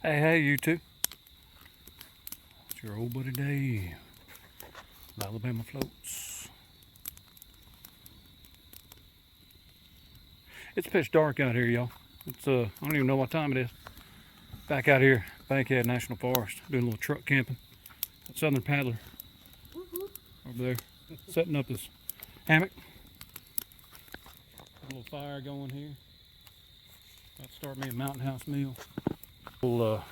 Hey, you two. It's your old buddy Dave. Alabama Floats. It's pitch dark out here, y'all. It's I don't even know what time it is. Back out here, Bankhead National Forest, doing a little truck camping. Southern Paddler over there, setting up his hammock. A little fire going here. About to start me a mountain house meal. Little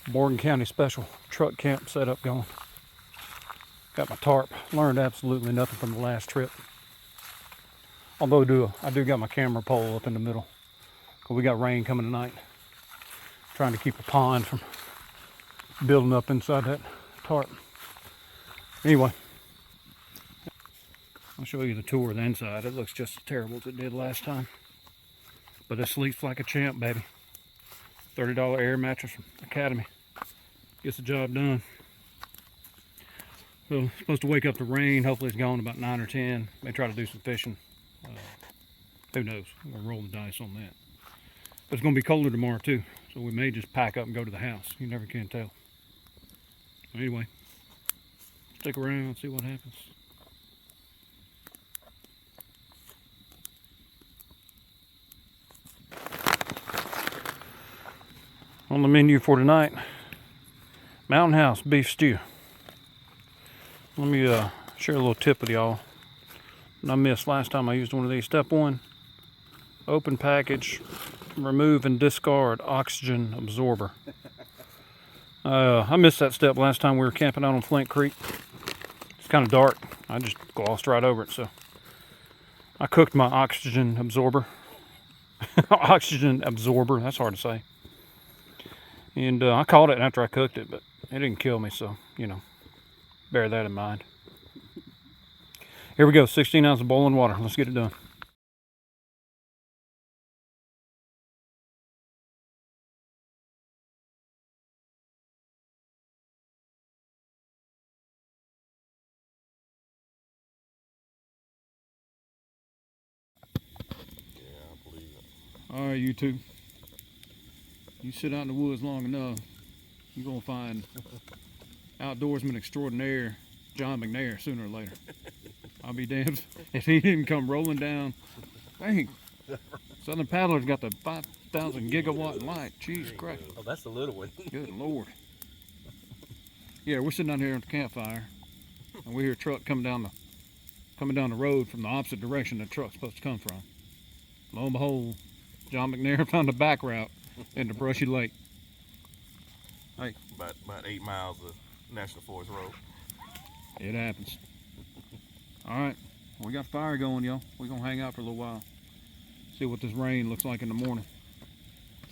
Morgan County special truck camp setup going. Got my tarp. Learned absolutely nothing from the last trip. Although I do got my camera pole up in the middle. Cause we got rain coming tonight. Trying to keep a pond from building up inside that tarp. Anyway, I'll show you the tour of the inside. It looks just as terrible as it did last time. But it sleeps like a champ, baby. $30 air mattress from Academy. Gets the job done. So, supposed to wake up to rain. Hopefully it's gone about 9 or 10. May try to do some fishing. Who knows? We're going to roll the dice on that. But it's going to be colder tomorrow too. So we may just pack up and go to the house. You never can tell. Anyway, stick around, see what happens. On the menu for tonight, Mountain House beef stew. Let me share a little tip with y'all. I missed last time I used one of these. Step 1, open package, remove and discard oxygen absorber. I missed that step last time we were camping out on Flint Creek. It's kind of dark. I just glossed right over it. So I cooked my oxygen absorber. Oxygen absorber, that's hard to say. And I caught it after I cooked it, but it didn't kill me, so, you know, bear that in mind. Here we go, 16 ounces of boiling water. Let's get it done. All right, you two. You sit out in the woods long enough, you're gonna find outdoorsman extraordinaire L McNair sooner or later. I'll be damned if he didn't come rolling down. Dang, Southern Paddler's got the 5,000 gigawatt light. Jeez Christ. Oh, that's the little one. Good Lord. Yeah, we're sitting out here at the campfire, and we hear a truck coming down the road from the opposite direction the truck's supposed to come from. Lo and behold, L McNair found a back route into Brushy Lake. Hey, About 8 miles of National Forest Road. it happens. All right, we got fire going, y'all. We're gonna hang out for a little while. See what this rain looks like in the morning.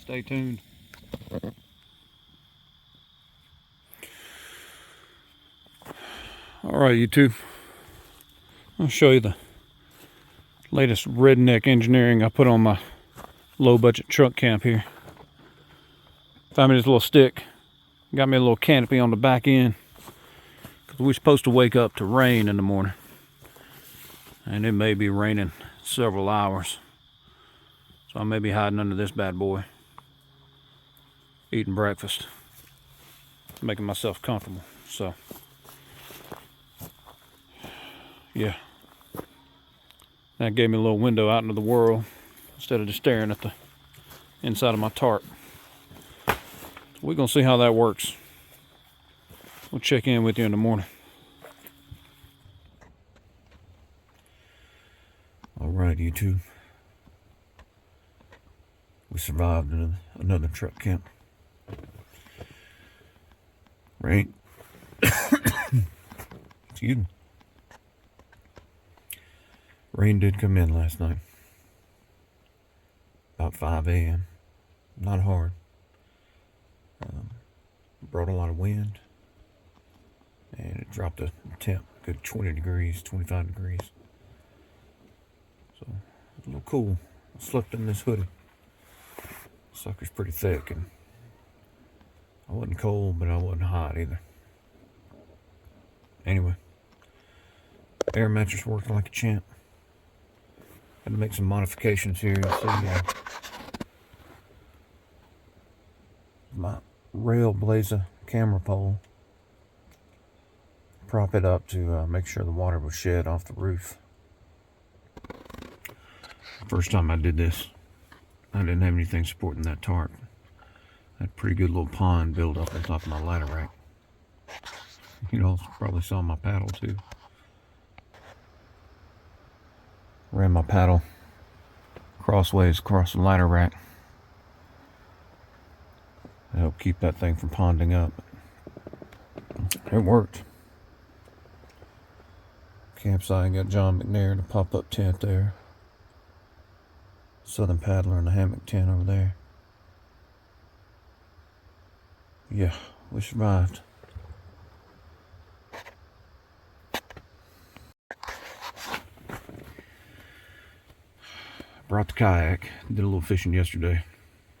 Stay tuned. All right, YouTube. I'll show you the latest redneck engineering I put on my low budget truck camp here. Found me this little stick. Got me a little canopy on the back end. Because we're supposed to wake up to rain in the morning. And it may be raining several hours. So I may be hiding under this bad boy. Eating breakfast. Making myself comfortable. So, yeah. That gave me a little window out into the world. Instead of just staring at the inside of my tarp. We're going to see how that works. We'll check in with you in the morning. Alright, YouTube. We survived another truck camp. Rain. Excuse me. Rain did come in last night. About 5 a.m. Not hard. Brought a lot of wind. And it dropped the temp. Good 20 degrees, 25 degrees. So, it's a little cool. I slept in this hoodie. Sucker's pretty thick. And I wasn't cold, but I wasn't hot either. Anyway. Air mattress working like a champ. Had to make some modifications here. You see, my rail blazer camera pole. Prop it up to make sure the water was shed off the roof. First time I did this, I didn't have anything supporting that tarp. I had a pretty good little pond built up on top of my ladder rack. You know, probably saw my paddle too. Ran my paddle crossways across the ladder rack to help keep that thing from ponding up. It worked. Campsite, got John McNair in a pop-up tent there. Southern Paddler in a hammock tent over there. Yeah, we survived. Brought the kayak, did a little fishing yesterday.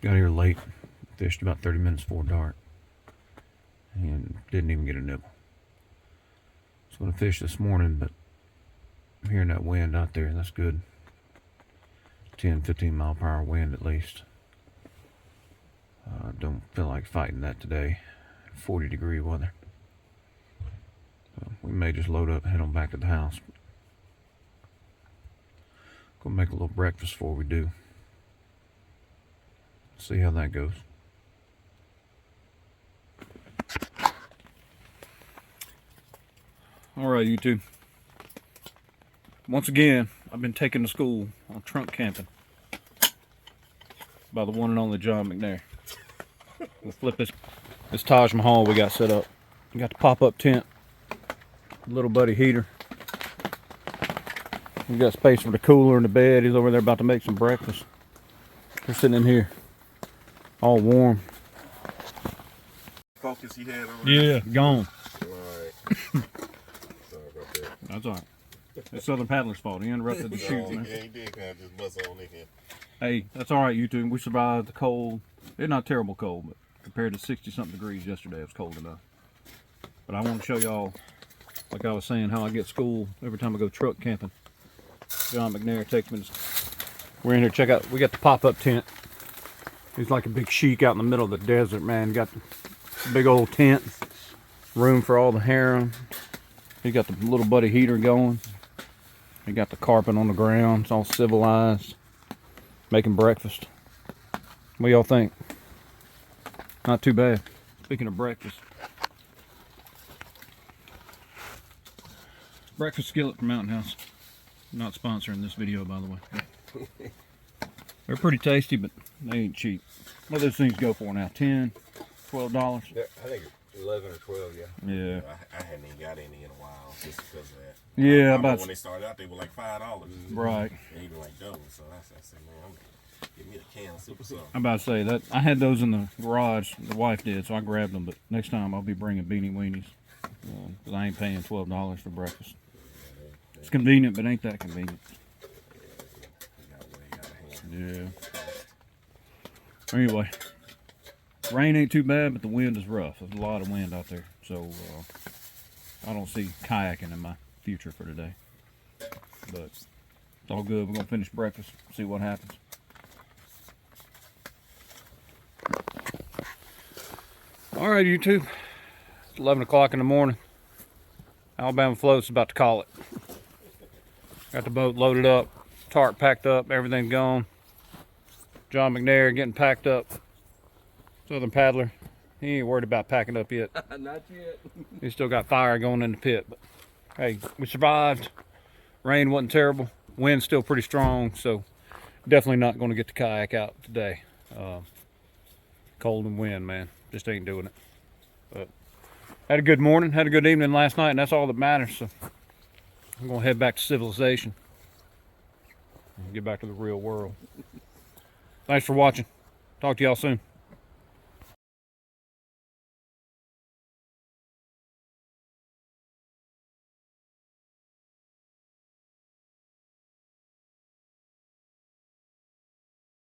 Got here late, fished about 30 minutes before dark, and didn't even get a nibble. I was going to fish this morning, but I'm hearing that wind out there, that's good. 10, 15 mile per hour wind at least. Don't feel like fighting that today. 40-degree weather. So we may just load up and head on back to the house. Gonna make a little breakfast before we do. See how that goes. Alright, YouTube. Once again, I've been taken to school on trunk camping by the one and only John McNair. We'll flip this Taj Mahal we got set up. We got the pop-up tent, little buddy heater. We got space for the cooler and the bed. He's over there about to make some breakfast. We're sitting in here, all warm. Focus he had on. Yeah, gone. Alright. Sorry about that. That's alright. It's Southern Paddler's fault. He interrupted the shoot, man. Yeah, he did kind of just bust on in here. Hey, that's alright, YouTube. We survived the cold. It's not terrible cold, but compared to 60-something degrees yesterday, it was cold enough. But I want to show y'all, like I was saying, how I get school every time I go truck camping. John McNair takes me to... We're in here, check out, we got the pop-up tent. He's like a big sheik out in the middle of the desert, man. Got the big old tent, room for all the harem. He got the little buddy heater going. He got the carpet on the ground. It's all civilized. Making breakfast. What y'all think? Not too bad. Speaking of breakfast. Breakfast skillet from Mountain House. Not sponsoring this video, by the way. They're pretty tasty, but they ain't cheap. What do those things go for now? $10, $12? I think 11 or 12, yeah. Yeah. I hadn't even got any in a while just because of that. Yeah, I about when they started out, they were like $5. right. And even like double. So I said, man, give me a can of super soft. I'm about to say that I had those in the garage. The wife did, so I grabbed them. But next time I'll be bringing beanie weenies because I ain't paying $12 for breakfast. It's convenient, but ain't that convenient? Yeah. Anyway, rain ain't too bad, but the wind is rough. There's a lot of wind out there, so I don't see kayaking in my future for today. But it's all good. We're gonna finish breakfast, see what happens. All right, YouTube. It's 11 o'clock in the morning. Alabama Float's about to call it. Got the boat loaded up, tarp packed up, everything gone. John McNair getting packed up. Southern Paddler, he ain't worried about packing up yet. Not yet. He still got fire going in the pit, but hey, we survived. Rain wasn't terrible. Wind's still pretty strong, so definitely not going to get the kayak out today. Cold and wind, man, just ain't doing it. But had a good morning, had a good evening last night, and that's all that matters. So I'm going to head back to civilization and get back to the real world. Thanks for watching. Talk to y'all soon.